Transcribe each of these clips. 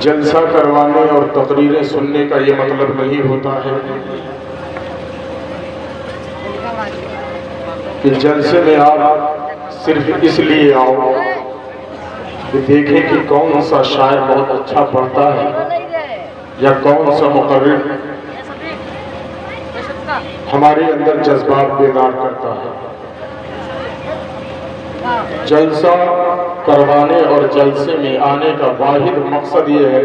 جلسہ کروانے اور تقریریں سننے کا یہ مطلب نہیں ہوتا ہے کہ جلسے میں آپ صرف اس لیے آؤ کہ دیکھیں کہ کون سا شاعر بہت اچھا پڑھتا ہے یا کون سا مقرر ہمارے اندر جذبات بیدار کرتا ہے۔ جلسہ کروانے اور جلسے میں آنے کا واحد مقصد یہ ہے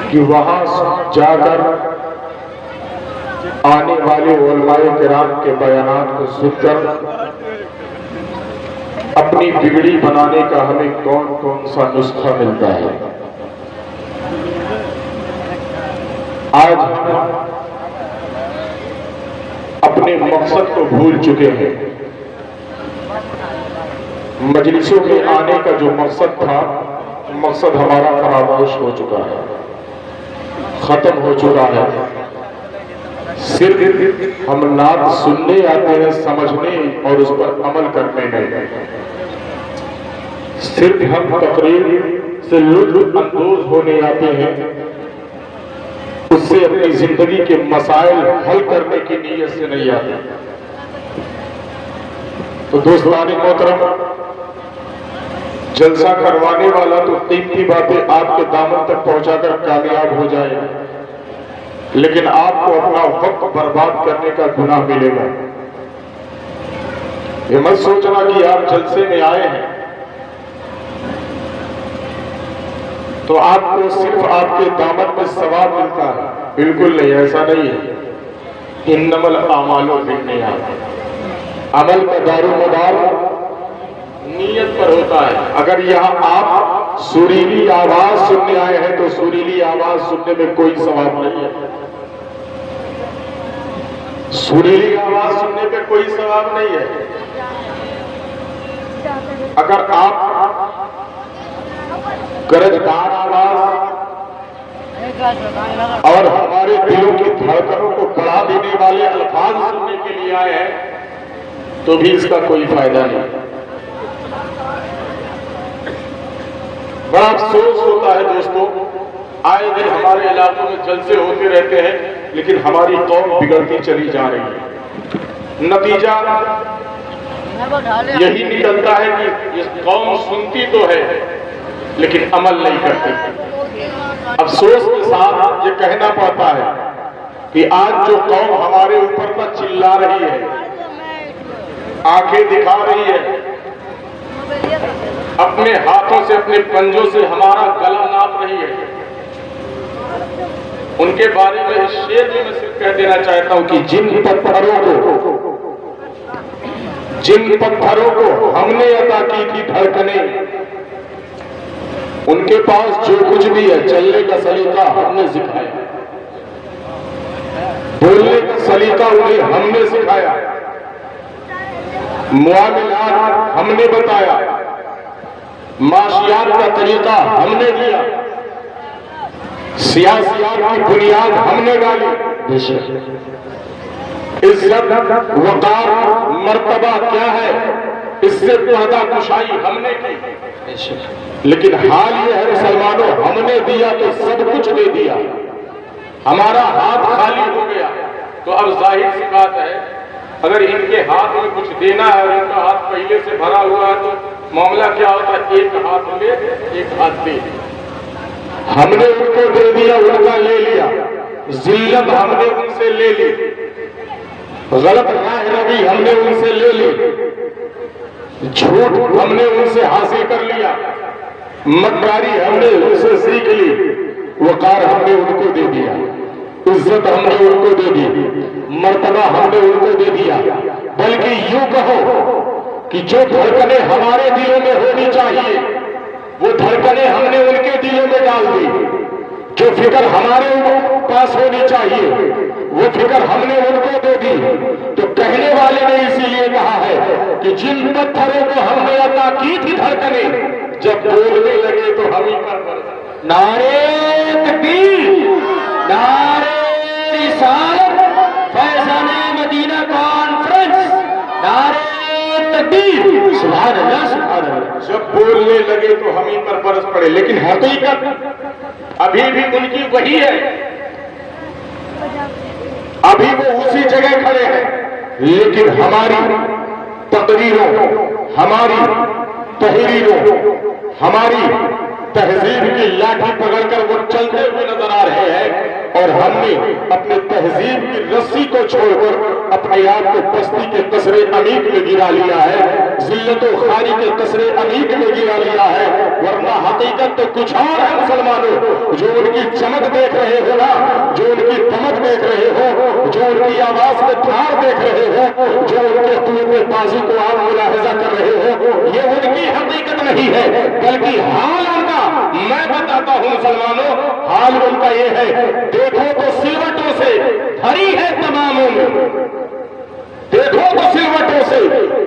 کہ وہاں جا کر آنے والے علماء کرام کے بیانات کو سن کر اپنی بگڑی بنانے کا ہمیں کون کون سا نسخہ ملتا ہے۔ آج ہم اپنے مقصد کو بھول چکے ہیں۔ مجلسوں میں آنے کا جو مقصد تھا، مقصد ہمارا فراموش ہو چکا ہے، ختم ہو چکا ہے۔ صرف ہم نعت سننے آتے ہیں، سمجھنے اور اس پر عمل کرنے نہیں۔ صرف ہم تقریر سے لطف اندوز ہونے آتے ہیں، اس سے اپنی زندگی کے مسائل حل کرنے کی نیت سے نہیں آتے۔ تو دوستان محترم، جلسہ کروانے والا تو قیمتی باتیں آپ کے دامن تک پہنچا کر کامیاب ہو جائے، لیکن آپ کو اپنا وقت برباد کرنے کا گناہ ملے گا۔ یہ مت سوچنا کہ آپ جلسے میں آئے ہیں تو آپ کو صرف آپ کے دامن میں ثواب ملتا ہے، بالکل نہیں، ایسا نہیں ہے۔ انما الاعمال بالنیات، عمل کا دار و مدار نیت پر ہوتا ہے۔ اگر یہاں آپ سریلی آواز سننے آئے ہیں تو سریلی آواز سننے میں کوئی ثواب نہیں ہے، سریلی آواز سننے میں کوئی ثواب نہیں ہے۔ اگر آپ گرجدار آواز اور ہمارے دلوں کی دھڑکنوں کو بڑھا دینے والے الفاظ سننے کے لیے آئے ہیں تو بھی اس کا کوئی فائدہ نہیں۔ بڑا افسوس ہوتا ہے دوستو، آئے دن ہمارے علاقوں میں جلسے ہوتے رہتے ہیں لیکن ہماری قوم بگڑتی چلی جا رہی ہے۔ نتیجہ یہی نکلتا ہے کہ یہ قوم سنتی تو ہے لیکن عمل نہیں کرتی۔ افسوس کے ساتھ یہ کہنا پڑتا ہے کہ آج جو قوم ہمارے اوپر پر چلا رہی ہے، آنکھیں دکھا رہی ہے، اپنے ہاتھوں سے اپنے پنجوں سے ہمارا گلا ناپ رہی ہے، ان کے بارے میں اس شعر میں صرف کہہ دینا چاہتا ہوں کہ جن پتھروں کو ہم نے عطا کی تھی دھڑکنیں، ان کے پاس جو کچھ بھی ہے، چلنے کا سلیقہ ہم نے سکھایا، بولنے کا سلیقہ انہیں ہم نے سکھایا، معاملات ہم نے بتایا، معاشیات کا طریقہ ہم نے دیا، سیاسیات کی بنیاد ہم نے ڈالی۔ عزت، وقار، مرتبہ کیا ہے، اس سے پردہ کشائی ہم نے کی، لیکن حال یہ ہے مسلمانوں، ہم نے دیا تو سب کچھ دے دیا، ہمارا ہاتھ خالی ہو گیا۔ تو اب ظاہر سی بات ہے، اگر ان کے ہاتھ میں کچھ دینا ہے اور ان کا ہاتھ پہلے سے بھرا ہوا ہے تو معاملہ کیا ہوتا ہے، ایک ہاتھ لے ایک ہاتھ دے۔ ہم نے ان کو دے دیا، ان کا لے لیا، ذلت ہم نے ان سے لے لی، غلط راہ روی ہم نے ان سے لے لی، جھوٹ ہم نے ان سے حاصل کر لیا، مکاری ہم نے ان سے سیکھ لی، وقار ہم نے ان کو دے دیا، عزت ہم نے ان کو دے دی، مرتبہ ہم نے ان کو دے دیا۔ بلکہ یوں کہو کہ جو دھڑکنیں ہمارے دلوں میں ہونی چاہیے وہ دھڑکنیں ہم نے ان کے دلوں میں ڈال دی، جو فکر ہمارے پاس ہونی چاہیے وہ فکر ہم نے ان کو دے دی۔ تو کہنے والے نے اسی لیے کہا ہے کہ جن پتھروں کو ہم نے عطا کی تھی دھڑکنیں، جب بولنے لگے تو ہم ہی پر برسے۔ نعرہ تکبیر، نعرہ رسالت، فیضان مدینہ کانفرنس، نعرہ تکبیر، سبحان اللہ سبحان اللہ۔ جب بولنے لگے تو ہم ہی پر برس پڑے، لیکن حقیقت ابھی بھی ان کی وہی ہے، ابھی وہ اسی جگہ کھڑے ہیں، لیکن ہماری تقریروں، ہماری تحریروں، ہماری تہذیب کی لاٹھی پکڑ کر وہ چلتے ہوئے نظر آ رہے ہیں، اور ہم نے اپنے تہذیب کی رسی کو چھوڑ کر اپنے آپ کو پستی کے قصرے عمیق میں گرا لیا ہے، ذلت و خواری کے قصرے عمیق میں گرا لیا ہے، ورنہ حقیقت تو کچھ اور ہے مسلمانوں۔ جو ان کی چمک دیکھ رہے ہو نا، جو ان کی دمک دیکھ رہے ہو، جو ان کی آواز میں دھار دیکھ رہے ہو، جو ان کے قوت بازی کو آپ ملاحظہ کر رہے ہو، یہ ان کی حقیقت نہیں ہے، بلکہ حال ان کا میں بتاتا ہوں مسلمانوں، حال ان کا یہ ہے، دیکھو تو سلوٹوں سے بھری ہے تمام عمر، دیکھو تو سلوٹوں سے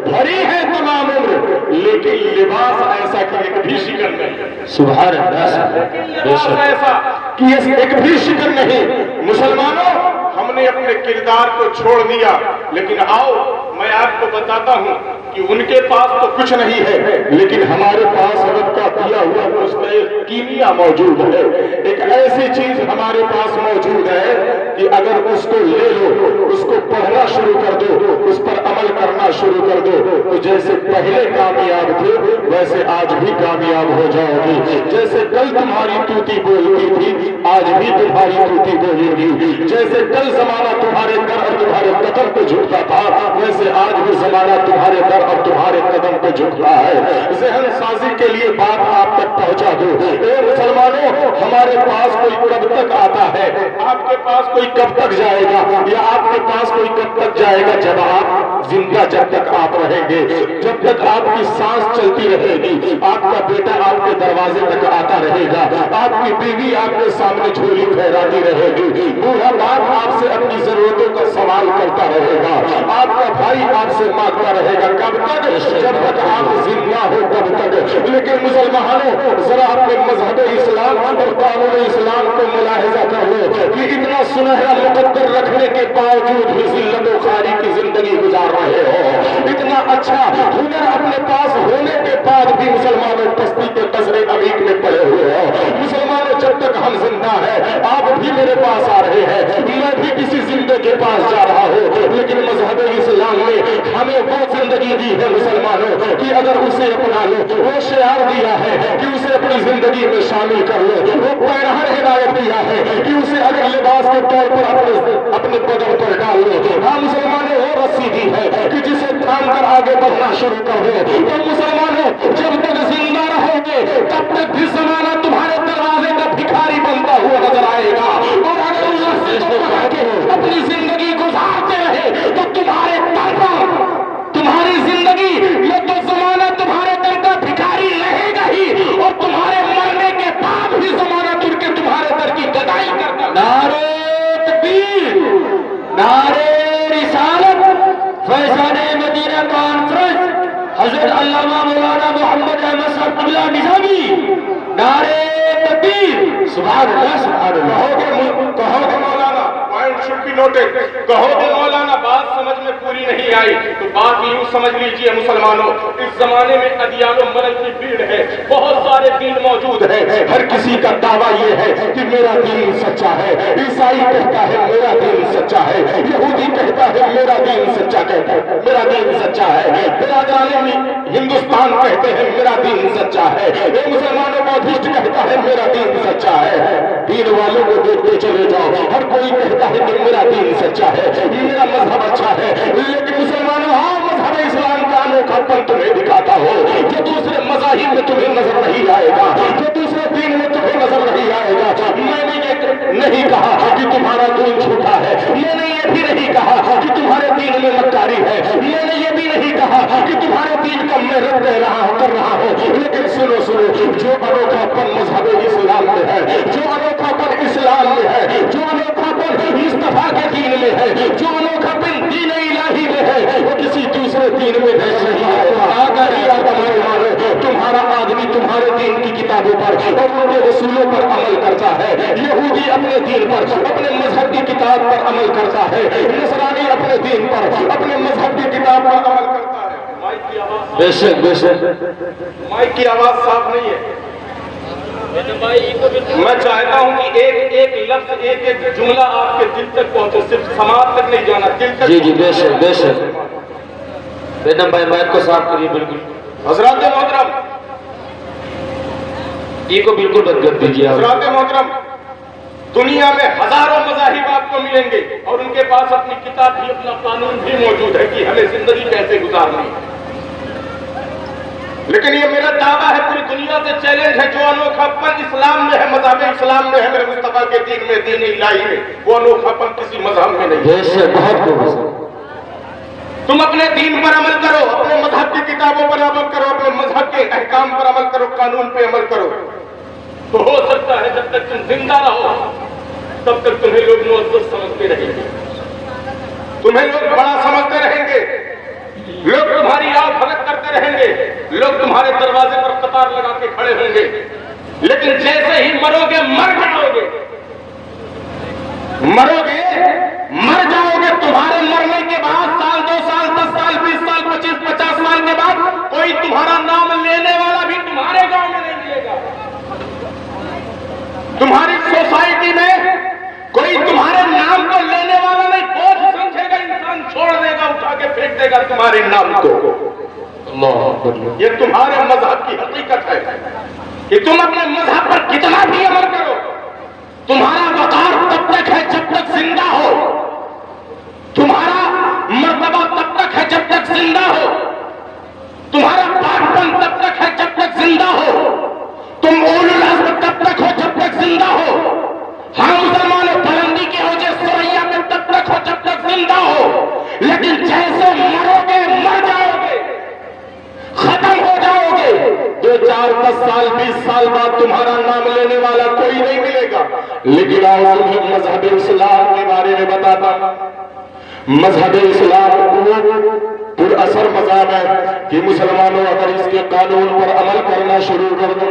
بھری ہے تمام عمر، لیکن لباس ایسا کہ ایک بھی شکن نہیں، سبحان اللہ، لباس ایسا کہ ایک بھی شکن نہیں۔ مسلمانوں، ہم نے اپنے کردار کو چھوڑ دیا، لیکن آؤ میں آپ کو بتاتا ہوں کہ ان کے پاس تو کچھ نہیں ہے، لیکن ہمارے پاس رب کا دیا ہوا اس میں ایک کیمیا موجود ہے، ایک ایسی چیز ہمارے پاس موجود ہے کہ اگر اس کو لے لو، اس کو پڑھنا شروع کر دو، اس پر عمل کرنا شروع کر دو، تو جیسے پہلے کامیاب تھے ویسے آج بھی کامیاب ہو جاؤ گی، جیسے کل تمہاری توتی بولتی تھی آج بھی تمہاری توتی بولے گی، جیسے کل زمانہ تمہارے در اور تمہارے قدم پہ جھکتا تھا ویسے آج بھی زمانہ تمہارے در اور تمہارے قدم پہ جھک رہا ہے۔ ذہن سازی کے لیے بات آپ تک پہنچا دو، اے مسلمانوں، ہمارے پاس کوئی کب تک آتا ہے، آپ کے پاس کوئی کب تک جائے گا، یا آپ کے پاس کوئی کب تک جائے گا؟ جب آپ زندہ، جب تک آپ رہیں گے، جب تک آپ کی سانس چلتی رہے گی، آپ کا بیٹا آپ کے دروازے تک آتا رہے گا، آپ کی بیوی آپ کے سامنے جھولی پھیراتی رہے گی، بوڑھا باپ آپ سے اپنی ضرورتوں کا سوال کرتا رہے گا، آپ کا بھائی آپ سے مانگتا رہے گا، کب تک؟ جب تک آپ زندہ ہو تب تک۔ لیکن مسلمانوں، ذرا اپنے مذہب اسلام اور قانون اسلام کو ملاحظہ کر لو کہ اتنا سنہرا مقدر رکھنے کے باوجود بھی ذلت و خواری کی زندگی گزار رہے ہو، اتنا اچھا ہنر اپنے پاس ہونے کے بعد بھی مسلمانوں پستی کے قصرے عمیق میں پڑے ہوئے ہو۔ مسلمانوں، جب تک ہم زندہ ہیں، آپ بھی میرے پاس آ رہے ہیں، میں بھی کسی زندے کے پاس جا رہا ہوں، لیکن مذہب اسلام نے ہمیں وہ زندگی دی ہے مسلمانوں کہ اگر اسے اپنا لو، وہ شعار دیا ہے کہ اسے اپنی زندگی میں شامل کر لو، وہ پیرہن ہدایت دیا ہے کہ اسے اگر لباس کے طور پر اپنے بدن پر ڈال لو۔ ہاں مسلمانوں، وہ رسی دی ہے کہ جسے تھام کر آگے بڑھنا شروع کر دو۔ تو مسلمانوں، جب تک زندہ رہو گے تب تک بھی زمانہ تمہارے دروازے کا بھکاری بنتا ہوا نظر آئے گا، اور اگر اللہ سے پڑھ کے اپنی زندگی گزارتے رہے تو تمہارے در پر، تمہاری زندگی میں تو زمانہ تمہارے در کا بھکاری رہے گا ہی، اور تمہارے مرنے کے بعد بھی زمانہ تر کے تمہارے در کی گدائی کرتا۔ نعرہ تکبیر، نعرہ رسالت، فیضان مدینہ کانفرنس، حضرت علامہ مولانا محمد احمد صاحب قبلہ نظامی، نعرہ تکبیر، سبحان اللہ، سبحان اللہ۔ کہو گے مولانا، پوائنٹ شوڈ بی نوٹڈ، کہو گے مولانا بات سمجھ میں پوری نہیں آئی، تو بات یوں سمجھ لیجئے مسلمانوں، اس زمانے میں ادیان و ملل کی بھیڑ ہے، بہت سارے دین موجود ہیں، ہر کسی کا دعویٰ یہ ہے کہ میرا دین سچا ہے، عیسائی کہتا ہے میرا دین سچا ہے، یہودی کہتا ہے میرا دین سچا کہتا ہے، میرا دین سچا ہے، برادران ہندوستان کہتے ہیں میرا دین سچا ہے، یہ مسلمانوں بودھسٹ کہتا ہے میرا دین سچا ہے۔ دین والوں کو دیکھتے چلے جاؤ، ہر کوئی کہتا ہے کہ میرا دین سچا ہے، میرا مذہب اچھا ہے، لیکن مسلمانوں، ہاں مذہب اسلام کا انوکھا پن تمہیں دکھاتا ہو جو دوسرے مذاہب میں تمہیں نظر نہیں آئے گا، جو دوسرے دین میں تمہیں نظر نہیں آئے گا۔ میں نے یہ نہیں کہا کہ تمہارا دین جھوٹا ہے، میں نے یہ بھی نہیں کہا کہ تمہارے دین میں مکاری ہے، میں نے یہ بھی نہیں کہا کہ تمہارے دین کا میں رد کر رہا ہوں، لیکن سنو، جو انوکھا پن مذہب اسلام میں ہے، جو انوکھا پن اسلام میں ہے، جو انوکھا پن مصطفیٰ کے دین میں ہے، جو انوکھا پن دین الہی میں ہے، وہ کسی دوسرے دین میں نہیں ہے۔ تمہارا آدمی تمہارے دین کی کتابوں پر اور ان کے رسولوں پر عمل کرتا ہے، یہودی اپنے دین پر، اپنے مذہب کی کتاب پر عمل کرتا ہے، نصرانی اپنے دین پر، اپنے مذہب کی کتاب پر عمل کرتا ہے۔ بے شک بے شک مائک کی آواز صاف نہیں ہے. میں چاہتا ہوں کہ ایک ایک لفظ ایک ایک جملہ آپ کے دل تک پہنچے, صرف سماعت تک نہیں جانا, دل تک. جی جی بے شک بے شک. بیگم بھائی مائک کو صاف کریے. بالکل حضرات محترم, یہ کو بالکل بند کر دیجیے. حضرات محترم, دنیا میں ہزاروں مذاہب آپ کو ملیں گے اور ان کے پاس اپنی کتاب بھی, اپنا قانون بھی موجود ہے کہ ہمیں زندگی کیسے گزارنی ہے. لیکن یہ میرا دعویٰ ہے, پوری دنیا سے چیلنج ہے, جو انوکھا پن اسلام میں ہے, مذہب اسلام میں ہے, میرے مصطفیٰ کے دین میں, دین الہی میں, وہ انوکھا پن کسی مذہب میں نہیں. بے شک بہت خوب. تم اپنے دین پر عمل کرو, اپنے مذہب کی کتابوں پر عمل کرو, اپنے مذہب کے احکام پر عمل کرو, قانون پہ عمل کرو, تو ہو سکتا ہے جب تک تم زندہ رہو تب تک تمہیں لوگ معزز سمجھتے رہیں گے, تمہیں لوگ بڑا سمجھتے رہیں گے, لوگ تمہاری آؤ بھگت کرتے رہیں گے, لوگ تمہارے دروازے پر قطار لگا کے کھڑے ہوں گے. لیکن جیسے ہی مرو گے, مر جاؤ گے, مرو گے, مر جاؤ گے, تمہارے مرنے کے بعد سال, 2 سال, 10 سال, 20 سال, 25, 50 سال کے بعد کوئی تمہارا نام لینے والا بھی تمہارے گاؤں میں نہیں ملے گا. تمہاری سوسائٹی میں کوئی تمہارے نام کو لینے والا نہیں, بوجھ سمجھے گا, انسان چھوڑ دے گا, اٹھا کے پھینک دے گا تمہارے نام کو. یہ تمہارے مذہب کی حقیقت ہے کہ تم اپنے مذہب پر کتنا بھی عمل کرو, تمہارا وقار تب تک ہے جب تک زندہ ہو, تمہارا مرتبہ تب تک ہے جب تک زندہ ہو, تمہارا پاکپن تب تک ہے جب تک زندہ ہو, تم اولو العزم تب تک ہو جب تک زندہ ہو. ہاں مسلمانوں, بلندی کے اوج سریا میں تب تک ہو جب تک زندہ ہو, لیکن جیسے مرو گے, مر جاؤ گے, ختم ہو جاؤ گے, 2, 4, 10 سال, 20 سال بعد تمہارا نام لینے والا کوئی نہیں ملے گا. لیکن آؤ تمہیں مذہب اسلام کے بارے میں بتاتا ہوں. مذہب اسلام پر اثر مذہب ہے کہ مسلمانوں اگر اس کے قانون پر عمل کرنا شروع کر دو,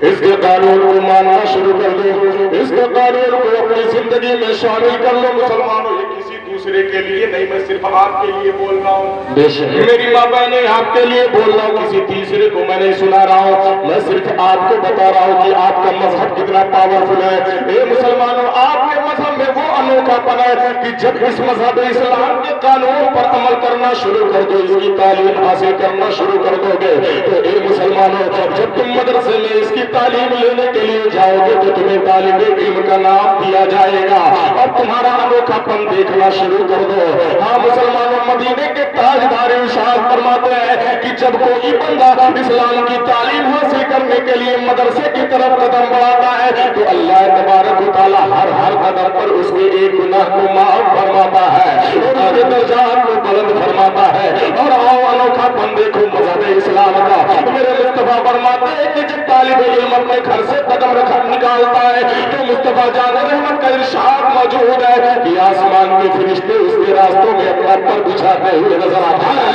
اس کے قانون کو ماننا شروع کر دو, اس کے قانون کو اپنی زندگی میں شامل کر لو. مسلمانوں, یہ کسی دوسرے کے لیے نہیں, میں صرف آپ کے لیے بول رہا ہوں. میری ماں بہنیں, آپ کے لیے بول رہا ہوں, کسی تیسرے کو میں نہیں سنا رہا ہوں. میں صرف آپ کو بتا رہا ہوں کہ آپ کا مذہب کتنا پاورفل ہے. اے مسلمانوں, آپ کے مذہب میں وہ انوکھا پن ہے کہ جب اس مذہب اسلام کے قانون پر عمل کرنا شروع کر دو, اس کی تعلیم حاصل کرنا شروع کر دو گے, تو اے مسلمانوں, جب تم مدرسے میں اس کی تعلیم لینے کے لیے جاؤ گے تو تمہیں طالب علم کا نام دیا جائے گا اور تمہارا انوکھا پن دیکھنا شروع کر دو. ہاں مسلمانوں, مدینے کے تاجدار ارشاد فرماتے ہیں کہ جب کوئی بندہ اسلام کی تعلیم حاصل کرنے کے لیے مدرسے کی طرف قدم بڑھاتا ہے تو اللہ تبارک و تعالیٰ ہر قدم پر اس کے ایک گناہ کو معاف فرماتا ہے اور اس کے درجات کو بلند فرماتا ہے. اور آؤ انوکھا پن دیکھو مذہب اسلام کا. میرے مصطفیٰ فرماتے ہیں کہ جب طالب علم اپنے گھر سے قدم نکالتا ہے تو مصطفیٰ جان رحمت کا ارشاد موجود ہے کہ آسمان کے فرشتے اس کے راستوں میں اپنا پر بچھاتے ہوئے نظر آتے ہیں.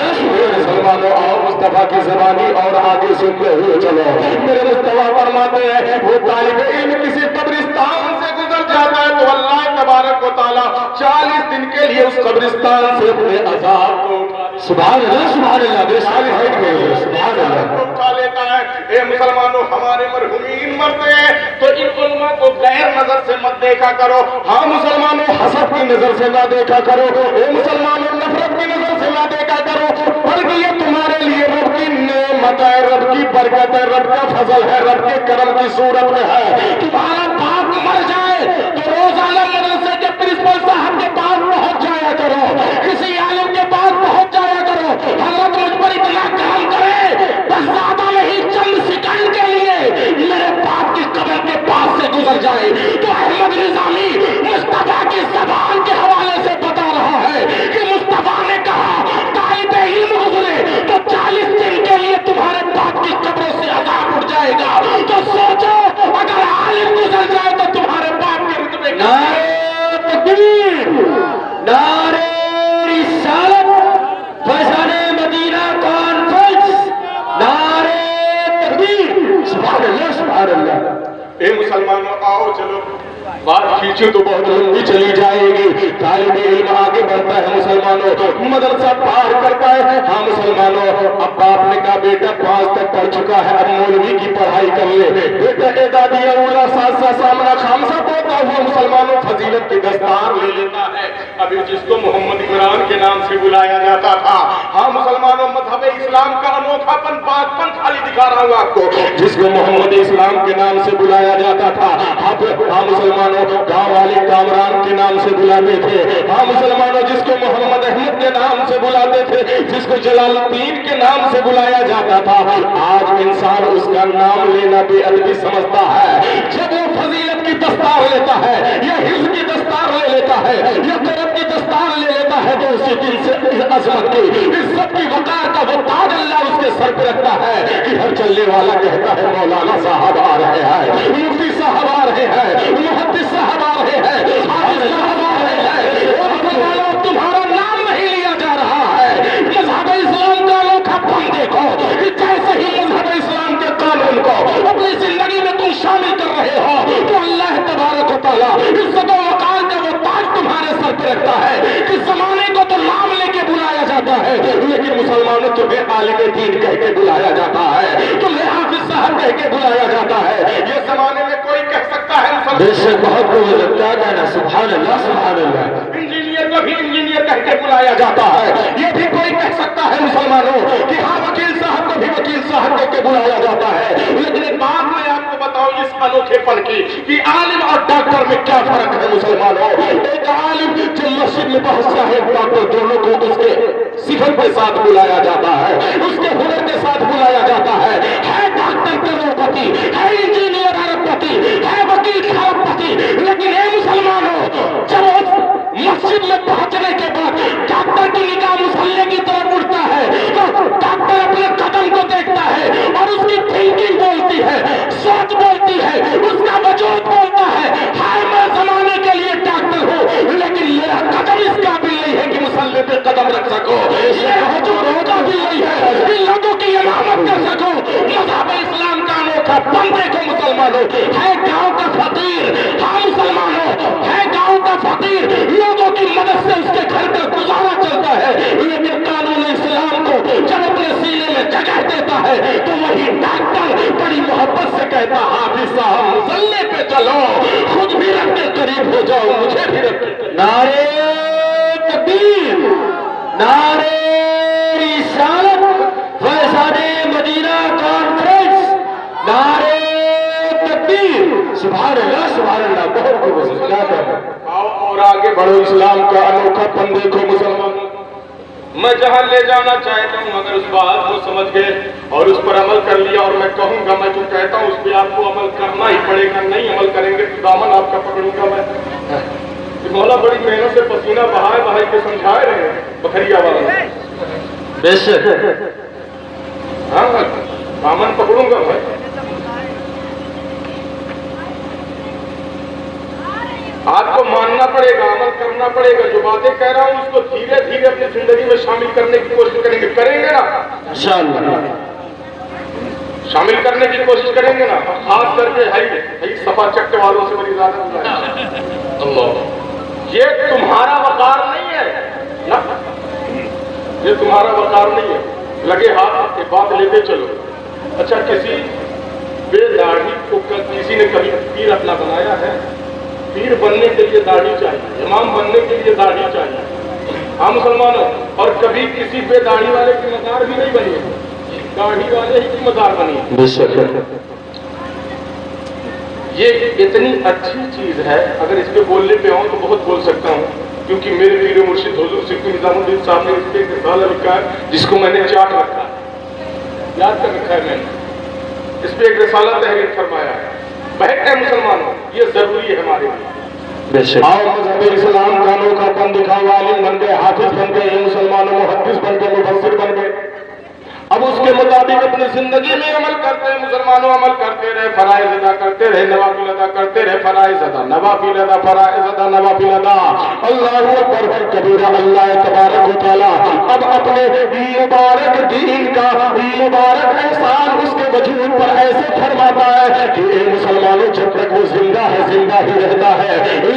مسلمانوں, آؤ مصطفیٰ کی زبانی اور آگے سنتے ہوئے چلو. میرے مصطفیٰ فرماتے ہیں وہ طالب علم کسی قبرستان سے گزر جاتا ہے تو اللہ تبارک و تعالیٰ 40 دن کے لیے اس قبرستان سے اپنے عذاب کو سبحان اللہ سبحان اللہ سبحان اللہ اٹھا لیتا ہے. اے مسلمانوں, ہمارے مرحومین مرتے ہیں تو ان علماء کو غیر نظر سے مت دیکھا کرو. ہاں مسلمانوں, حسد کی نظر سے نہ دیکھا کرو. اے مسلمانوں, نفرت کی نظر سے نہ دیکھا کرو, بلکہ یہ تمہارے لیے رب کی نعمت ہے, رب کی برکت ہے, رب کا فضل ہے, رب کے کرم کی صورت میں ہے. تمہارا باپ مر جائے تو روزانہ مدرسے کے پرنسپل صاحب کے پاس پہنچ جایا کرو, کسی عالم کے پاس پہنچ جایا کرو. حضرت مجھ پر اتنا کرم کرے, بس زیادہ نہیں, چند سیکنڈ کے لیے میرے باپ کی قبر کے پاس سے گزر جائے تو احمد نظامی مصطفیٰ کی زبان کے حوالے سے بتا رہا ہے کہ مصطفیٰ نے کہا طالب علم گزرے تو 40 دن کے لیے تمہارے باپ کی قبر سے عذاب اٹھ جائے گا. تو سوچو, اگر عالم گزر جائے تو تمہارے باپ کے رتبے نعرہ تکبیر, نعرہ رسالت, فیضان مدینہ کانفرنس, نعرہ تکبیر. سبحان اللہ سبحان اللہ. اے مسلمانوں آؤ چلو بات کھینچو تو بہت لمبی چلی جائے گی. طالب علم آگے بڑھتا ہے مسلمانوں, مدرسہ پار کرتا ہے. ہاں مسلمانوں, اب باپ نے کہا بیٹا 5 تک پڑھ چکا ہے, اب مولوی کی پڑھائی کر لے. بیٹا اعدادی اولا ساتھ سامنا خامسہ پڑھتا ہوا مسلمانوں فضیلت کی دستار لے لیتا ہے. ابھی جس کو محمد عمران کے نام سے بلایا جاتا تھا, ہاں مسلمانوں مذہب اسلام کا انوکھا پن پاک پن خالی دکھا رہا ہوں آپ کو, جس کو محمد اسلام کے نام سے بلایا جاتا تھا, ہاں مسلمانوں گاؤں والے کامران کے نام سے بلاتے تھے. ہاں مسلمانوں جس کو محمد احمد کے نام سے بلاتے تھے, جس کو جلال الدین کے نام سے بلایا جاتا تھا, آج انسان اس کا نام لینا بے ادبی سمجھتا ہے. جب وہ فضیلت کی دستار لیتا ہے, یا حفظ کی دستار لے لیتا ہے, یا طرف کی دستار لے لیتا ہے, تو اسی دن سے عظمت کی, عزت کی, وقار کا وہ تاج اللہ اس کے سر پہ رکھتا ہے کہ ہر چلنے والا کہتا ہے مولانا صاحب آ رہے ہیں, مفتی صاحب آ رہے ہیں, محدث صاحب آ رہے ہیں, حافظ صاحب آ رہے ہیں. اور مسلمانوں تمہارا نام نہیں لیا جا رہا ہے. مذہب اسلام کا انوکھا پن دیکھو کہ کیسے ہی مذہب اسلام کے قانون کو اپنی زندگی میں تم شامل کر رہے ہو, تو اللہ تبارک و تعالیٰ عزت و وقار کا وہ تاج تمہارے سر پہ رکھتا ہے کہ زمانے کو تو نام لے کے بلایا جاتا ہے, لیکن مسلمانوں تمہیں عالم دین کہہ کے بلایا جاتا ہے, تمہیں حافظ صاحب کہہ کے بلایا جاتا ہے. یہ زمانے میں کوئی کہہ سکتا ہے بے شک بہت کیا کہنا, سبحان اللہ سبحان اللہ. انجینئر کو بھی انجینئر کہہ کے بلایا جاتا ہے, یہ بھی کوئی کہہ سکتا ہے مسلمانوں کہ ہاں وکیل صاحب کو بھی وکیل صاحب کہہ کے بلایا جاتا ہے. لیکن ایک بات میں آپ کو بتاؤں اس انوکھے پن کی کہ عالم اور ڈاکٹر میں کیا فرق ہے مسلمانوں. ایک عالم جو مسجد میں بہت سارے ڈاکٹر دونوں کو اس کے صفت کے ساتھ بلایا جاتا ہے, اس کے ہنر کے ساتھ بلایا جاتا ہے ڈاکٹر کروڑپتی, ہے انجینئر اربپتی, ہے وکیل کھربپتی. لیکن اے مسلمانوں جب مسجد میں پہنچنے کے بعد ڈاکٹر کی نگاہ مسلح کی طرف اٹھتا ہے, تو ڈاکٹر اپنے قدم کو دیکھتا ہے اور اس کی تھنکنگ بولتی ہے, سوچ بولتی ہے, اس کا وجود بولتا ہے ہائے میں زمانے کے لیے ڈاکٹر ہوں, لیکن میرا قدم اس قابل نہیں ہے کہ مسلح پہ قدم رکھ سکو, میرا وجود قابل نہیں ہے کہ لوگوں کی امامت کر سکو. مذہب اسلام کا انوکھا پن دیکھو مسلمانوں, ہے گاؤں کا فقیر, ہاں مسلمانوں ہے گاؤں کا فقیر, لوگوں کی مدد سے اس کے گھر کا گزارا چلتا ہے, لیکن قانون اسلام کو جب اپنے سینے میں جگہ دیتا ہے تو وہی ڈاکٹر بڑی محبت سے کہتا حافظ صاحب مصلے پہ چلو, خود بھی رب کے قریب ہو جاؤ, مجھے بھی رب کے قریب. نعرے تکبیر, نعرے رسالت, فیضان مدینہ کانفرنس, نعرے تکبیر, سبحان اللہ سبحان اللہ. بہت کیا کہنا. آؤ اور آگے بڑھو, اسلام کا انوکھا پن دیکھو مسلمان. میں جہاں لے جانا چاہتا ہوں اگر اس بات کو سمجھ گئے اور اس پر عمل کر لیا, اور میں کہوں گا میں جو کہتا ہوں اس پہ آپ کو عمل کرنا ہی پڑے گا, نہیں عمل کریں گے تو دامن آپ کا پکڑوں گا میں. مولا بڑی محنت سے پسینہ بہائے کے سمجھائے رہے ہیں بکھریا والا. بے شک ہاں دامن پکڑوں گا میں. آپ کو ماننا پڑے گا, عمل کرنا پڑے گا. جو باتیں کہہ رہا ہوں اس کو دھیرے دھیرے اپنی زندگی میں شامل کرنے کی کوشش کریں گے نا انشاءاللہ, شامل کرنے کی کوشش کریں گے نا. خاص کر کے صفا چکے والوں سے بڑی زیادہ اللہ, یہ تمہارا وقار نہیں ہے نا, یہ تمہارا وقار نہیں ہے. لگے ہاتھ ایک بات لیتے چلو. اچھا کسی بے داڑھی کو کسی نے کبھی پیر اپنا بنایا ہے؟ پیر بننے کے لیے داڑھی چاہیے, امام بننے کے لیے داڑھی چاہیے. ہاں مسلمانوں, اور کبھی کسی بے داڑھی والے کی مزار بھی نہیں بنی, داڑھی والے ہی کی مزار بنی. بے شک یہ اتنی اچھی چیز ہے, اگر اس پہ بولنے پہ آؤں تو بہت بول سکتا ہوں, کیونکہ میرے پیر مرشد حضور صفی نظام الدین صاحب نے اس پہ ایک رسالہ لکھا ہے جس کو میں نے چاٹ رکھا ہے, یاد کر رکھا ہے میں نے. اس پہ ایک رسالہ تحریر فرمایا ہے. بہت ہے مسلمانوں, یہ ضروری ہے ہمارے لیے. بے شک آؤ مذہب اسلام کا انوکھا پن دکھاؤ, عالم بن گئے, حافظ بن گئے, یہ مسلمانوں محدث بن گئے, مفسر بن گئے. اب اس کے مطابق اپنی زندگی میں عمل کرتے ہیں مسلمانوں, عمل کرتے رہے, فرائض ادا کرتے رہے, نوافل ادا کرتے رہے, فرائض ادا, نوافل ادا, فرائض ادا, نوافل ادا. اللہ اکبر کبیرہ. اللہ تبارک و تعالیٰ اب اپنے مبارک دین کا مبارک احسان اس کے وجود پر ایسے فرماتا ہے کہ اے مسلمانوں جب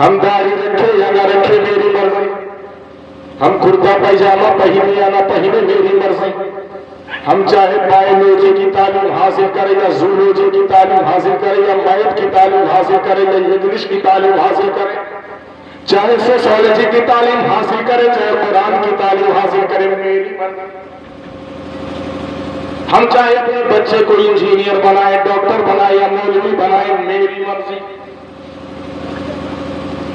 ہم داڑھی رکھے یا نہ رکھے میری مرضی، ہم کرتا پائجامہ پہنے یا نہ پہنے میری مرضی، ہم چاہے بایولوجی کی تعلیم حاصل کریں یا زولوجی کی تعلیم حاصل کریں یا میتھ کی تعلیم حاصل کریں یا انگلش کی تعلیم حاصل کریں، چاہے سوشیولوجی کی تعلیم حاصل کریں چاہے قرآن کی تعلیم حاصل کریں، میری مرضی۔ ہم چاہے اپنے بچے کو انجینئر بنائیں، ڈاکٹر بنائیں یا مولوی بنائیں، میری مرضی۔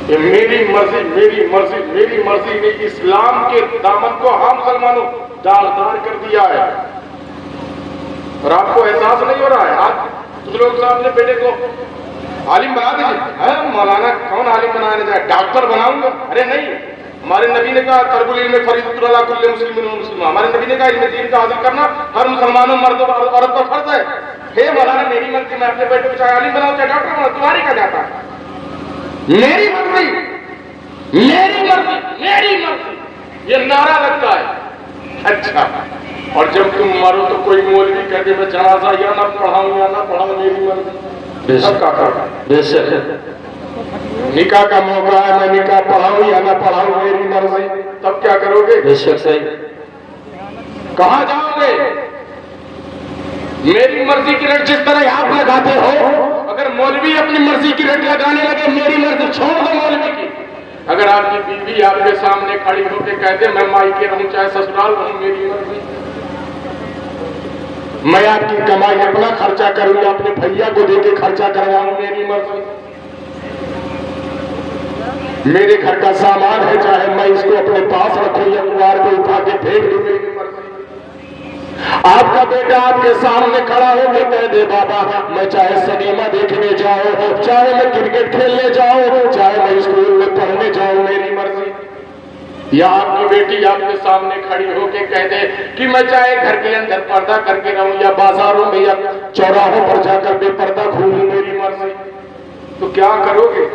یہ میری مرضی میری مرضی میری مرضی نے اسلام کے دامن کو ہم مسلمانوں داغدار کر دیا ہے، اور آپ کو احساس نہیں ہو رہا ہے۔ آج کچھ لوگ صاحب نے بیٹے کو عالم بنا دیجیے، مولانا کون عالم بنانے جائے، ڈاکٹر بناؤں گا؟ ارے نہیں، ہمارے نبی نے کہا طلب العلم فریضۃ علی کل مسلم و مسلمہ، ہمارے نبی نے کہا علم دین کا حاصل کرنا ہر مسلمانوں مرد اور عورت پر فرض ہے۔ ہے مولانا میری مرضی، میں اپنے بیٹے کو چاہے عالم بناؤں چاہے ڈاکٹر بناؤں، تمہاری کیا جاتا ہے؟ میری مرضی میری مرضی میری مرضی، یہ نعرہ لگتا ہے۔ اچھا، اور جب تم مرو تو کوئی مولوی کہتے میں جنازہ یا نہ پڑھاؤں یا نہ پڑھاؤں، میری مرضی۔ سب کا کرنا بے شک، نکاح کا موقع ہے، میں نکاح پڑھاؤں یا نہ پڑھاؤں، میری مرضی۔ تب کیا کرو گے؟ بے شک صحیح۔ کہاں جاؤ گے؟ میری مرضی کی رٹ جس طرح آپ لگاتے ہو، اگر مولوی اپنی مرضی کی رٹ لگانے لگے، میری مرضی چھوڑ دو مولوی کی۔ اگر آپ کی بیوی آپ کے سامنے کھڑی ہو کے کہتے میں مائکے رہوں چاہے سسرال رہوں، میری مرضی۔ میں آپ کی کمائی اپنا خرچہ کروں یا اپنے بھیا کو دے کے خرچہ کرواؤں، میری مرضی۔ میرے گھر کا سامان ہے، چاہے میں اس کو اپنے پاس رکھوں یا کمار کو اٹھا کے پھینک دوں، میری مرضی۔ آپ کا بیٹا آپ کے سامنے کھڑا ہو کے کہہ دے بابا میں چاہے سنیما دیکھنے جاؤں، چاہے میں کرکٹ کھیلنے جاؤں، چاہے میں اسکول میں پڑھنے جاؤں، میری مرضی۔ یا آپ کی بیٹی آپ کے سامنے کھڑی ہو کے کہہ دے کہ میں چاہے گھر کے اندر پردہ کر کے رہوں یا بازاروں میں یا چوراہوں پر جا کر بے پردہ گھوموں، میری مرضی۔ تو کیا کرو گے؟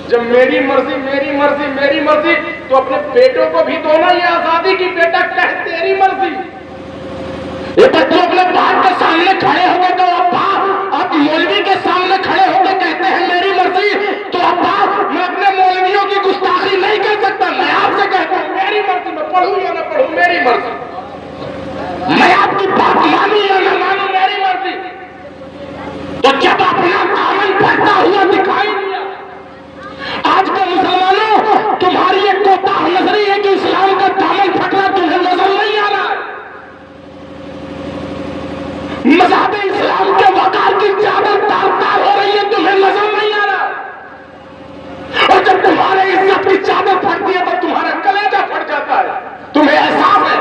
جب میری مرضی میری مرضی میری مرضی، تو اپنے بیٹوں کو بھی دو نا یہ آزادی کی بیٹا کہہ تیری مرضی۔ یہ بچوں اپنے باپ کے سامنے کھڑے ہو کے تو ابا، اب مولوی کے سامنے کھڑے ہو کے کہتے ہیں میری مرضی، تو ابا میں اپنے مولویوں کی گستاخی نہیں کر سکتا، میں آپ سے کہتا ہوں میری مرضی، میں پڑھوں یا نہ پڑھوں، میری مرضی، میں آپ کی بات مانوں یا نہ مانوں، میری مرضی۔ تو جب اپنا دامن پھٹتا ہوا دکھائی دیا، آج کے مسلمانوں تمہاری ایک کوتاہ نظری ہے کہ اسلام کا دامن پھٹنا تمہیں نظر نہیں آ رہا ہے، مذہب اسلام کے وقار کی چادر تار تار ہو رہی ہے، تمہیں نظر نہیں آ رہا، اور جب تمہارے عزت کی چادر پھٹتی ہے تو تمہارا کلیجہ پھٹ جاتا ہے، تمہیں احساس ہے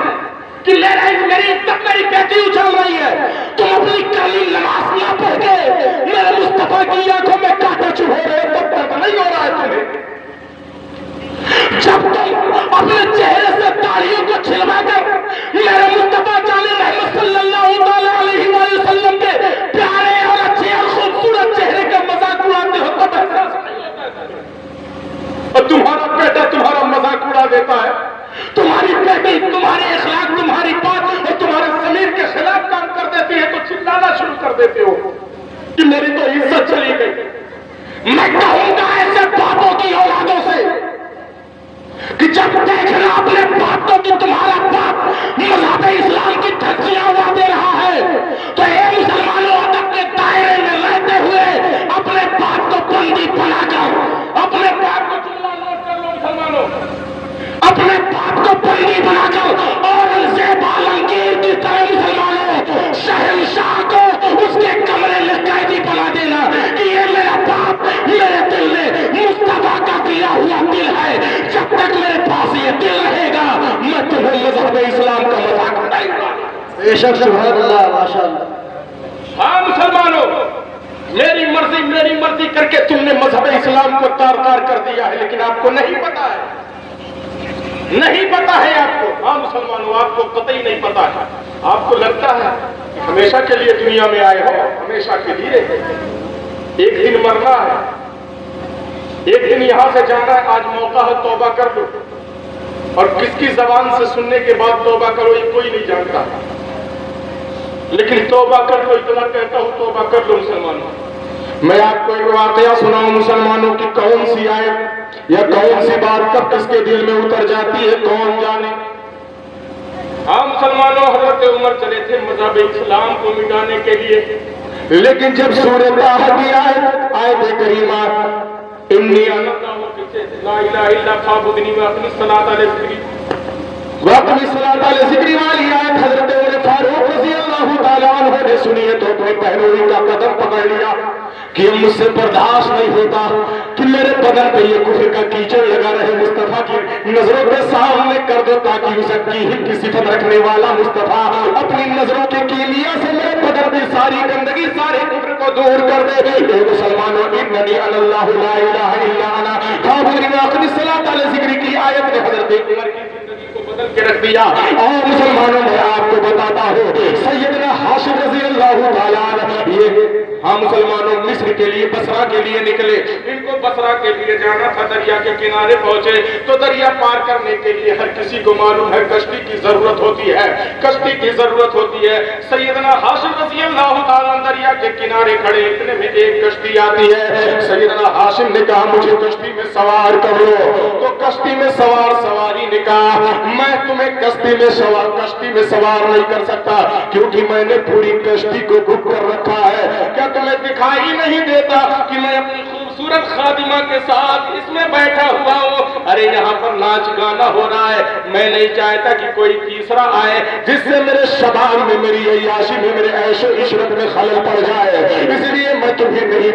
کہ میری عزت میری بیٹی اچھل رہی ہے، تم اپنی کلی نماز نہ پڑھ کے میرے مصطفیٰ کی آنکھوں میں کانٹے چبھو رہے ہو، تب تک نہیں ہو رہا ہے تمہیں۔ جب تم اپنے چہرے سے داڑھیوں کو چھلوا کر میرے مصطفیٰ جان رحمت صلی اللہ علیہ وسلم کے پیارے اور اچھے اور خوبصورت چہرے کا مذاق اڑاتے ہو، تب احساس نہیں ہوتا ہے، اور تمہارا بیٹا تمہارا مذاق اڑا دیتا ہے، تمہاری بیٹی تمہارے اخلاق تمہاری بات اور تمہارے ضمیر کے خلاف کام کر دیتی ہے تو چلانا شروع کر دیتے ہو کہ میری تو عزت چلی گئی۔ میں کہوں گا ایسے باپوں کی اولادوں سے کہ جب دیکھنا اپنے باپ کو کہ تمہارا باپ مذہب اسلام کی دھجیاں اڑا دے رہا ہے، تو اے مسلمانوں ادب کے دائرے میں رہتے ہوئے اپنے باپ کو بندی بنا کر، اپنے باپ کو جملہ نوٹ کر لو مسلمانوں، اپنے باپ کو بندی بنا کر اورنگزیب عالمگیر کی طرح مسلمانوں شہنشاہ کو اس کے کمرے میں قیدی بنا دینا کہ یہ میرا باپ میرے دل میں مصطفیٰ کا دیا ہوا دل ہے، جب تک میرے پاس یہ دل رہے گا میں تمہیں مذہب اسلام کا مذاق اڑائے گا۔ بے شک، سبحان اللہ، ماشاء اللہ۔ ہاں مسلمانوں، میری مرضی کر کے تم نے مذہب اسلام کو تار تار کر دیا ہے، لیکن آپ کو نہیں پتا ہے، نہیں پتا ہے آپ کو۔ ہاں مسلمانوں، آپ کو قطعی نہیں پتا ہے، آپ کو لگتا ہے کہ ہمیشہ کے لیے دنیا میں آئے ہو، ہمیشہ کے لیے ایک دن مرنا ہے، ایک دن یہاں سے جانا ہے، آج موقع ہے توبہ کر لو، اور کس کی زبان سے سننے کے بعد توبہ کرو یہ کوئی نہیں جانتا، لیکن توبہ کر لو، اتنا کہتا ہوں توبہ کر لو مسلمانوں۔ میں آپ کو ایک واقعہ سناؤں مسلمانوں کی، کون سی آیت یا کون سی بات کب کس کے دل میں اتر جاتی ہے کون جانے۔ ہاں مسلمانوں، حضرت عمر چلے تھے مذہب اسلام کو مٹانے کے لیے، لیکن جب سورہ طٰہٰ کی آیت کریمہ انی لا الہ الا فاعبدنی واقم الصلاۃ علی ذکری واقعی صلاۃ علی ذکری والی آیت حضرت عمر فاروق رضی اللہ تعالیٰ عنہ نے سنی ہے تو اپنی بہنوئی کا قدم پکڑ لیا کہ اب مجھ سے برداشت نہیں ہوتا کہ میرے بدن پہ یہ کفر کا کیچڑ لگا رہے۔ مصطفیٰ کی نظروں کے سامنے کر دو تاکہ اس کی صفت رکھنے والا مصطفیٰ اپنی نظروں کے کیمیا سے میرے بدن کی ساری گندگی سارے کفر کو دور کر دے۔ اے مسلمانوں، اننی انا اللہ لا الہ الا انا فاعبدنی واقم الصلاۃ علی ذکری کی آیت نے حضرت عمر کی زندگی کو بدل کے رکھ دیا۔ اور مسلمانوں، میں آپ کو بتاتا ہوں سیدنا ہاشم رضی اللہ تعالیٰ عنہ یہ ہاں مسلمانوں مصر کے لیے بصرہ کے لیے نکلے۔ ان کو بصرہ کے لیے جانا تھا، دریا کے کنارے پہنچے تو دریا پار کرنے کے لیے ہر کسی کو معلوم ہے کشتی کی ضرورت ہوتی ہے، کشتی کی ضرورت ہوتی ہے۔ سیدنا ہاشم رضی اللہ تعالیٰ دریا کے کنارے کھڑے، اتنے میں ایک کشتی آتی ہے۔ سیدنا ہاشم نے کہا مجھے کشتی میں سوار کر لو، تو کشتی میں سواری نے کہا میں تمہیں کشتی میں سوار نہیں کر سکتا کیونکہ میں نے پوری کشتی کو بک کر رکھا ہے۔ کیا تمہیں دکھائی نہیں دیتا کہ میں اپنی خوبصورت خادمہ کے ساتھ اس میں بیٹھا ہوا ہوں؟ ارے یہاں پر ناچ گانا ہو رہا ہے، میں نہیں چاہتا کہ کوئی تیسرا آئے جس سے میرے شباب میں، میری عیاشی میں، میرے عیش و عشرت میں خلل پڑ جائے، اس لیے میں تمہیں نہیں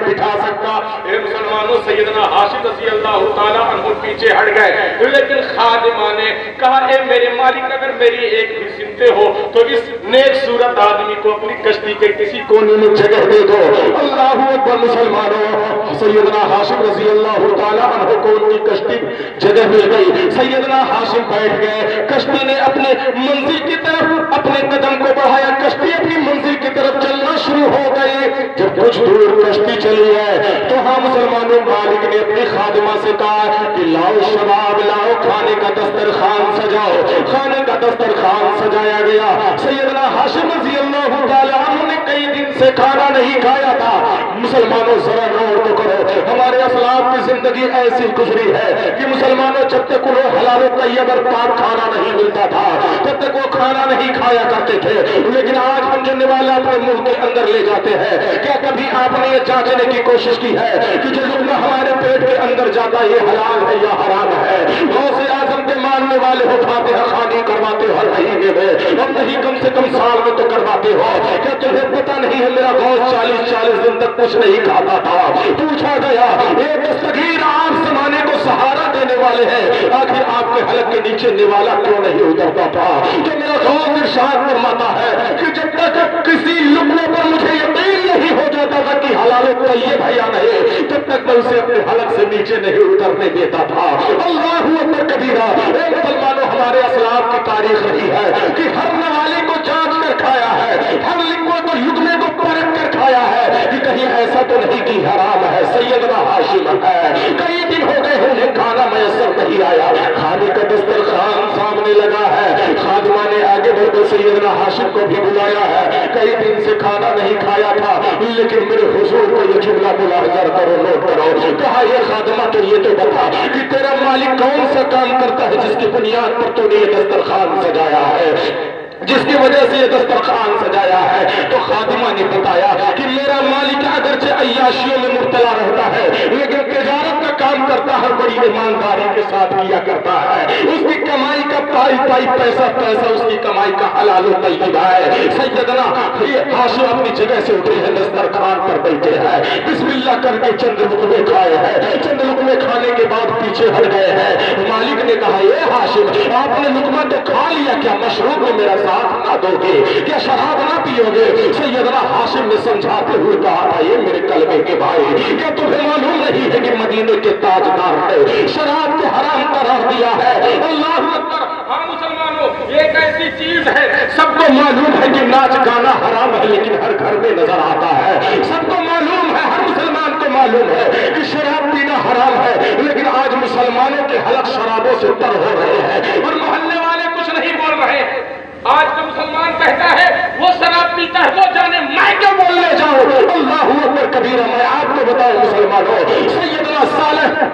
بٹھا سکتا۔ اے مسلمانوں، سیدنا ہاشم رضی اللہ تعالیٰ عنہ پیچھے ہٹ گئے، لیکن خادمہ نے کہا اے میرے مالک، اگر میری ایک بھی سنتے ہو تو اس نیک صورت آدمی کو اپنی کشتی کے کسی کونے میں جگہ دے دو۔ اللہ اکبر مسلمانوں، سیدنا ہاشم رضی اللہ تعالیٰ عنہ کو ان کی کشتی جگہ مل گئی۔ سیدنا ہاشم بیٹھ گئے، کشتی نے اپنے منزل کی طرف اپنے قدم کو بڑھایا، کشتی اپنی منزل کی طرف چلنا شروع ہو گئی۔ جب کچھ دور کشتی چلی ہے تو ہاں مسلمانوں، مالک نے اپنی خادمہ سے کہا کہ لاؤ شباب، لاؤ کھانے کا دسترخوان سجاؤ۔ کھانے کا دسترخوان سجایا گیا۔ سیدنا ہاشم رضی اللہ تعالیٰ عنہ نے کئی دن سے کھانا نہیں کھایا تھا۔ مسلمانوں ذرا غور تو کرو، ہمارے اسلاف کی زندگی ایسی گزری ہے کہ مسلمانوں جب تک انہیں حلال و طیب اور پاک کھانا نہیں ملتا تھا تب تک وہ کھانا نہیں کھایا کرتے تھے، لیکن آج ہم جو نوالا اپنے منہ کے اندر لے جاتے ہیں، کیا کبھی آپ نے یہ جانچنے کی کوشش کی ہے کہ جو لقمہ ہمارے پیٹ کے اندر جاتا ہے یہ حلال ہے یا حرام ہے؟ غوث اعظم کے ماننے والے ہو، فاتحہ خوانی کرواتے ہو ہر مہینے میں، اب نہیں کم سے کم سال میں تو کرواتے ہو۔ کیا تمہیں پتہ نہیں ہے میرا غوث 40 دن تک کچھ نہیں کھاتا تھا؟ پوچھا گیا ایک دستگیر آپ زمانے کو سہارا دینے والے ہیں، آخر آپ کے حلق کے نیچے نوالا کیوں نہیں اترتا تھا؟ تو میرا غوث ارشاد فرماتا ہے کہ جب تک کسی لقمے پر مجھے یقین نہیں ہو جاتا تھا کہ حلال و طیب ہے یا نہیں، تب تک میں اسے اپنے حلق سے نیچے نہیں اترنے دیتا تھا۔ اللہ اکبر کبیرہ۔ اے مسلمانوں، ہمارے اسلاف کی تاریخ رہی ہے کہ ہر نوالے کو جانچ کر کھایا ہے، ہر لقمے کو پرکھ کر کھایا ہے کہ کہیں ایسا تو نہیں کہ حرام ہے۔ سیدنا ہاشم ہے، کئی دن ہو گئے انہیں کھانا میسر نہیں آیا، کھانے کا دسترخوان سامنے لگا ہے، خادمہ نے آگے بڑھ کر سیدنا ہاشم کو بھی بلایا ہے، کئی دن سے کھانا نہیں کھایا تھا، لیکن میرے حضور کو یہ جملہ ملاحظہ کرو، نوٹ کرو۔ کہا یہ خادمہ تو یہ تو بتا کہ تیرا مالک کون سا کام کرتا ہے جس کی بنیاد پر تو نے یہ دسترخوان سجایا ہے، جس کی وجہ سے یہ دسترخوان سجایا ہے؟ تو خادمہ نے بتایا کہ میرا مالک اگرچہ عیاشیوں میں مبتلا رہتا ہے لیکن تجارت کا کام کرتا ہے، بڑی ایمانداری کے ساتھ کیا کرتا ہے، اس کی کمائی کا پائی پیسہ اس کی کمائی کا حلال و طیب ہے۔ سیدنا ہاشم اپنی جگہ سے اٹھے ہیں، دسترخوان پر بیٹھے ہیں، بسم اللہ کر کے چند لقمے کھائے ہیں، چند لقمے کھانے کے بعد پیچھے ہٹ گئے ہیں۔ مالک نے کہا اے ہاشم، آپ نے لقمہ تو کھا لیا، کیا مشروب میں میرا ساتھ نہ دو گے؟ کیا شراب نہ پیو گے؟ سیدنا ہاشم نے سمجھاتے ہوئے کہا تھا یہ میرے کلمے کے بھائی، کیا تمہیں معلوم نہیں ہے کہ مدینے کے تاجدار نے شراب کو حرام قرار دیا ہے؟ اللہ اکبر۔ ہاں مسلمانوں، ایک ایسی چیز ہے سب کو معلوم ہے کہ ناچ گانا حرام ہے، لیکن ہر گھر میں نظر آتا ہے۔ سب کو معلوم ہے، ہر مسلمان کو معلوم ہے کہ شراب پینا حرام ہے، لیکن آج مسلمانوں کے حلق شرابوں سے تر ہو رہے ہیں اور محلے والے کچھ نہیں بول رہے۔ آج کا مسلمان کہتا ہے وہ شراب پیتا ہے، وہ جانے میں کیا بولنے جاؤں۔ اللہ اکبر کبیرہ۔ میں آپ کو بتاؤں مسلمانوں، سیدنا صالح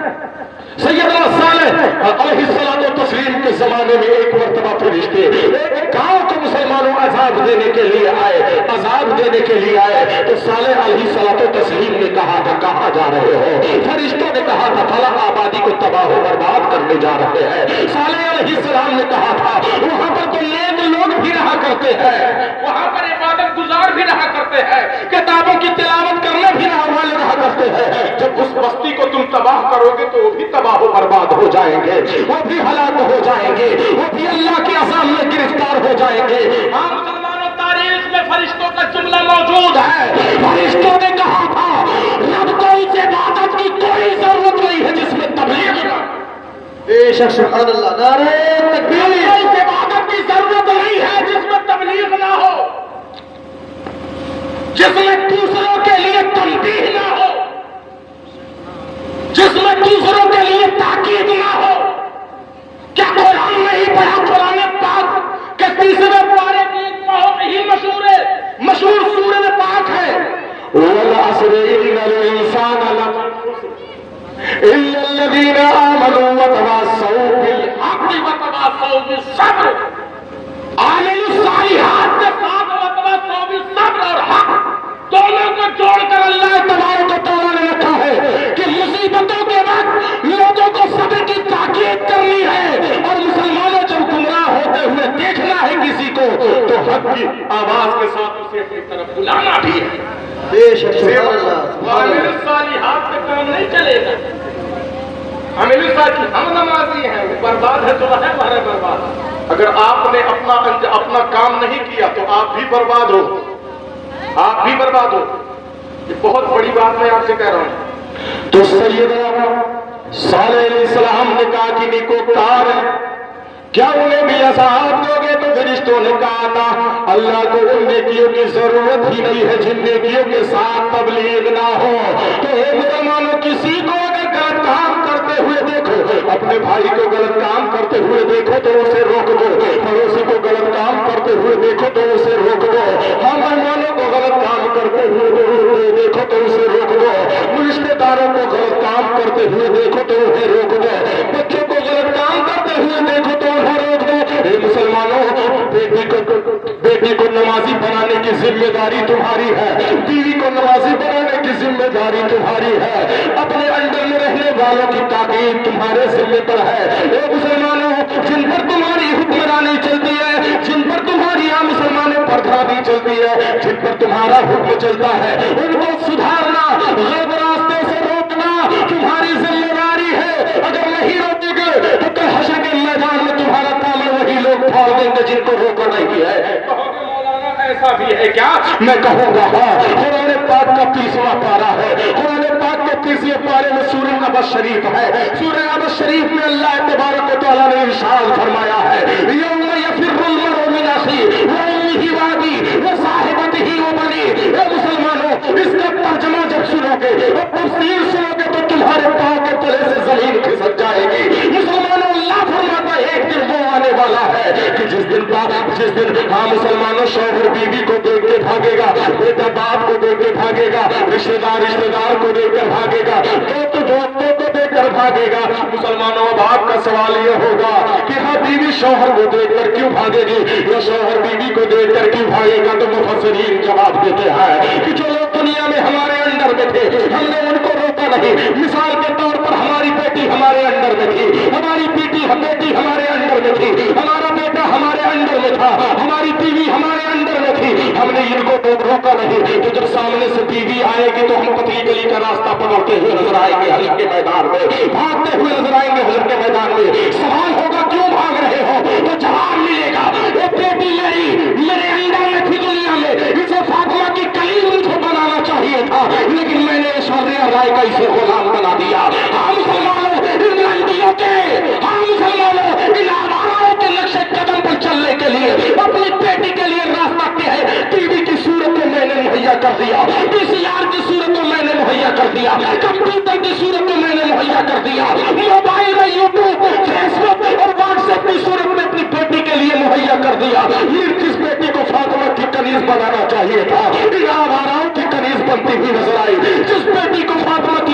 سیدنا صالح علیہ السلام و تسلیم کے زمانے میں ایک مرتبہ فرشتے ایک گاؤں کو مسلمانوں عذاب دینے کے لیے آئے تو صالح علیہ السلام و تسلیم نے کہا تھا کہاں جا رہے ہو؟ فرشتوں نے کہا تھا فلاں آبادی کو تباہ و برباد کرنے جا رہے ہیں۔ صالح علیہ السلام نے کہا تھا وہاں پر تو نیک لوگ بھی رہا کرتے ہیں، وہاں پر عبادت گزار بھی رہا کرتے ہیں، کتابوں کی تلاوت کرنے بھی والے رہا کرتے ہیں۔ جب اس بستی کو تم تباہ کرو گے تو وہ بھی تباہ و برباد ہو جائیں گے، وہ بھی ہلاک ہو جائیں گے، وہ بھی اللہ کے عذاب میں گرفتار ہو جائیں گے۔ ہاں مسلمانوں، تاریخ میں فرشتوں کا جملہ موجود ہے، فرشتوں نے کہا تھا رب کو اس عبادت کی کوئی ضرورت نہیں ہے جس میں تبلیغ نہ، بے شک سبحان اللہ، نعرہ تکبیر، اس عبادت کی ضرورت نہیں ہے جس میں تبلیغ نہ ہو، جس میں دوسروں کے لیے تنبیہ نہ ہو، جس میں دوسروں کے لیے تاکید نہ ہو۔ کیا قرآن نہیں پڑھا؟ قرآن پاک کے تیسرے پارے کی ایک بہت ہی مشہور سورۃ پاک ہے، وَالْعَصْرِ إِنَّ الْإِنسَانَ لَفِي خُسْرٍ إِلَّا الَّذِينَ آمَنُوا وَتَوَاصَوْا بِالْحَقِّ وَتَوَاصَوْا بِالصَّبْرِ۔ عامل الصالحات کے ساتھ وَتَوَاصَوْا بِالصَّبْرِ اور حق دونوں کو جوڑ کر اللہ تبارک و تعالیٰ نے رکھا ہے کہ مصیبتوں کے وقت لوگوں کو صبر کی تاکید کرنی ہے، اور مسلمانوں جب گمراہ ہوتے ہوئے دیکھنا ہے کسی کو تو حق کی آواز کے ساتھ اسے اپنی طرف بلانا بھی ہے۔ بے شک سبحان اللہ، عامل الصالحات سے کام نہیں چلے گا۔ عامل الصالحات ہم نمازی ہیں، برباد ہے تو ہے برباد۔ اگر آپ نے اپنا کام نہیں کیا تو آپ بھی برباد ہو، آپ بھی برباد ہو۔ یہ بہت بڑی بات میں آپ سے کہہ رہا ہوں۔ تو سیدنا صالح علیہ السلام نے کہا کہ نیکوکار ہے، کیا انہیں بھی عذاب دو گے؟ تو فرشتوں نے کہا تھا اللہ کو ان نیکیوں کی ضرورت ہی نہیں ہے جن نیکیوں کے ساتھ تبلیغ نہ ہو۔ تو اے مسلمانوں، کسی کو اگر غلط کام کرتے ہوئے دیکھو، اپنے بھائی کو غلط کام کرتے ہوئے دیکھو تو اسے روک دو، پڑوسی کو غلط کام کرتے ہوئے دیکھو تو اسے روک دو، ہم مہمانوں کو غلط کام کرتے ہوئے دیکھو تو اسے روک دو، رشتے داروں کو غلط کام کرتے ہوئے دیکھو تو انہیں روک دو، بچوں کو غلط کام کرتے ہوئے دیکھو تو انہیں روک دو۔ اے مسلمانوں، بیٹی کو نمازی بنانے کی ذمہ داری تمہاری ہے، بیوی کو نمازی بنانے کی ذمہ داری تمہاری ہے، اپنے انڈر میں رہنے والوں کی تعلیم تمہارے ذمہ پر ہے۔ اے مسلمانوں، جن پر تمہاری حکمرانی چلتی ہے، جن پر تمہاری عام مسلمانوں پر دھرانی چلتی ہے، جن پر تمہارا حکم چلتا ہے، ان کو سدھارنا، غلط راستے سے روکنا تمہاری ذمہ داری ہے۔ اگر نہیں روکے گے تو کل حشر کے میدان میں تمہارا دامن وہی لوگ پھاڑ دیں گے جن کو روکا نہیں ہے۔ ایسا بھی ہے کیا؟ میں کہوں گا ہاں۔ قرآن پاک کا 30واں پارہ ہے، قرآن پاک کے 30ویں پارے میں سورہ نبأ شریف ہے۔ سورہ نبأ شریف میں اللہ تبارک و تعالیٰ نے ارشاد فرمایا ہے یوم یفر المرء من اخیہ وامہ وابیہ وصاحبتہ وبنیہ۔ اے مسلمانوں، اس کا ترجمہ جب سنو گے اور تفسیر سنو گے تو تمہارے پاؤں کے تلے سے زمین کھسک جائے گی۔ مسلمانوں، اللہ فرماتا ہے ایک دن وہ آنے والا ہے کہ جس دن ہاں مسلمانوں، شوہر بیوی کو دیکھ کے بھاگے گا، بیٹا باپ کو دیکھ کے بھاگے گا، رشتے دار کو دیکھ کر بھاگے گا، دوستوں کو دیکھ کر بھاگے گا۔ مسلمانوں، اب آپ کا سوال یہ ہوگا کہ ہاں بیوی شوہر کو دیکھ کر کیوں بھاگے گی یا شوہر بیوی کو دیکھ کر کیوں بھاگے گا؟ تو مفسرین جواب دیتے ہیں کہ جو لوگ دنیا میں ہمارے انڈر میں تھے ہم نے ان کو روکا نہیں۔ مثال کے طور پر ہماری بیٹی ہمارے انڈر میں تھی، ہماری بیٹی ہمارے انڈر میں تھی، ہمارا بیٹا ہمارے انڈر میں تھا، ہماری بیوی ہمارے انڈر میں تھی، ہم نے ان کو روکا نہیں۔ تو جب سامنے سے بیوی آئے گی تو ہم پتلی گلی کا راستہ پکڑتے ہوئے نظر آئیں گے حشر کے میدان میں، بھاگتے ہوئے نظر آئیں گے حشر کے میدان میں۔ سوال ہوگا کیوں بھاگ رہے ہو؟ تو جواب ملے گا یہ بیٹی میرے انڈر میں تھی دنیا میں، اسے فاطمہ کی کلیم مجھے بنانا چاہیے تھا، لیکن میں نے ایشوریا رائے کا اسے غلام بنا دیا۔ ہم مسلمانوں ان لڑکیوں کے، ہم مسلمانوں ان آواروں کے نقش قدم پر چلنے کے لیے اپنی بیٹی کے لیے راستہ کیا ہے؟ ٹی وی کی صورت میں نے مہیا کر دیا، VCR کی صورت میں نے مہیا کر دیا، کمپیوٹر کی صورت میں نے مہیا کر دیا، موبائل میں یوٹیوب، فیس بک اور واٹس ایپ کی صورت میں اپنی بیٹی کے لیے مہیا کر دیا۔ جس بیٹی کو فاطمہ کی کنیز بنانا چاہیے تھا ان آواراؤں کی کنیز بنتی ہوئی نظر آئی، جس بیٹی کو فاطمہ کی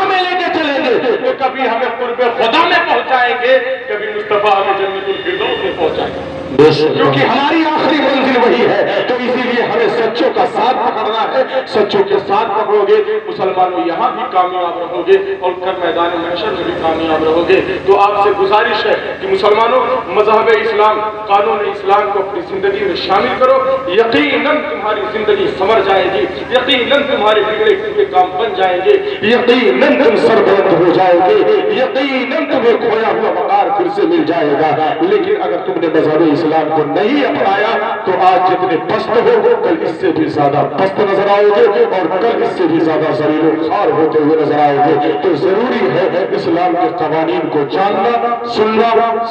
ہمیں لے کے چلیں گے تو کبھی ہمیں قرب خدا میں پہنچائیں گے، کبھی مصطفیٰ ہمیں جنت الفردوس میں پہنچائیں گے، بے شک کیونکہ ہماری آخری منزل وہی ہے۔ تو اسی لیے ہمیں سچوں کا ساتھ پکڑنا ہے، سچوں کے ساتھ پکڑو گے مسلمانوں یہاں بھی کامیاب رہو گے اور کل میدان محشر میں بھی کامیاب رہو گے۔ تو آپ سے گزارش ہے کہ مسلمانوں مذہب اسلام، قانون اسلام کو اپنی زندگی میں شامل کرو، یقیناً تمہاری زندگی سنور جائے گی، یقیناً تمہارے بگڑے ہوئے کام بن جائیں گے، یقیناً تم سربلند ہو جاؤ گے، یقیناً تمہیں کھویا ہوا وقار پھر سے مل جائے گا۔ لیکن اگر تم نے مذہب اسلام کو نہیں اپنایا تو آج جتنے پست ہو کل اس سے بھی زیادہ پست نظر آؤ گے اور کل اس سے بھی زیادہ ذلیل و خوار ہوتے ہوئے نظر آؤ گے۔ تو ضروری ہے اسلام کے قوانین کو جاننا، سننا،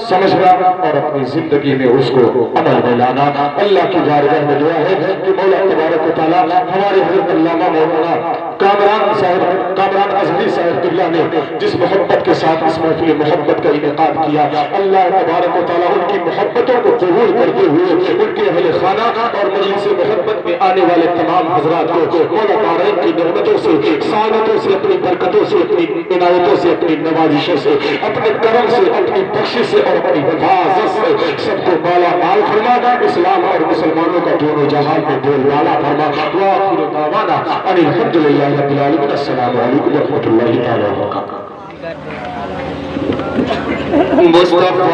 سمجھنا اور اپنی زندگی میں اس کو عمل میں لانا۔ اللہ کی بارگاہ میں دعا ہے کہ مولا تبارک و تعالیٰ ہمارے حضرت علامہ مولانا کامران اظہری صاحب قبلہ نے جس محبت کے ساتھ اس محفل محبت کا انعقاد کیا، اللہ تبارک و تعالیٰ ان کی محبتوں کو قبول کرتے ہوئے ان کے اہل خانہ اور مجلس محبت میں آنے والے تمام حضرات کو مولا بارین کی نعمتوں سے، سعادتوں سے، اپنی برکتوں سے، اپنی عنایتوں سے، اپنی نوازشوں سے، اپنے کرم سے، اپنی بخشش سے اور اپنی حفاظت سے سب کو بالا مال فرما، اسلام اور مسلمانوں کا دونوں جہان میں بول بالا فرما۔ وآخر دعوانا ان الحمدللہ رب العالمین۔ السلام علیکم ورحمۃ اللہ تعالی وبرکاتہ۔ مصطفیٰ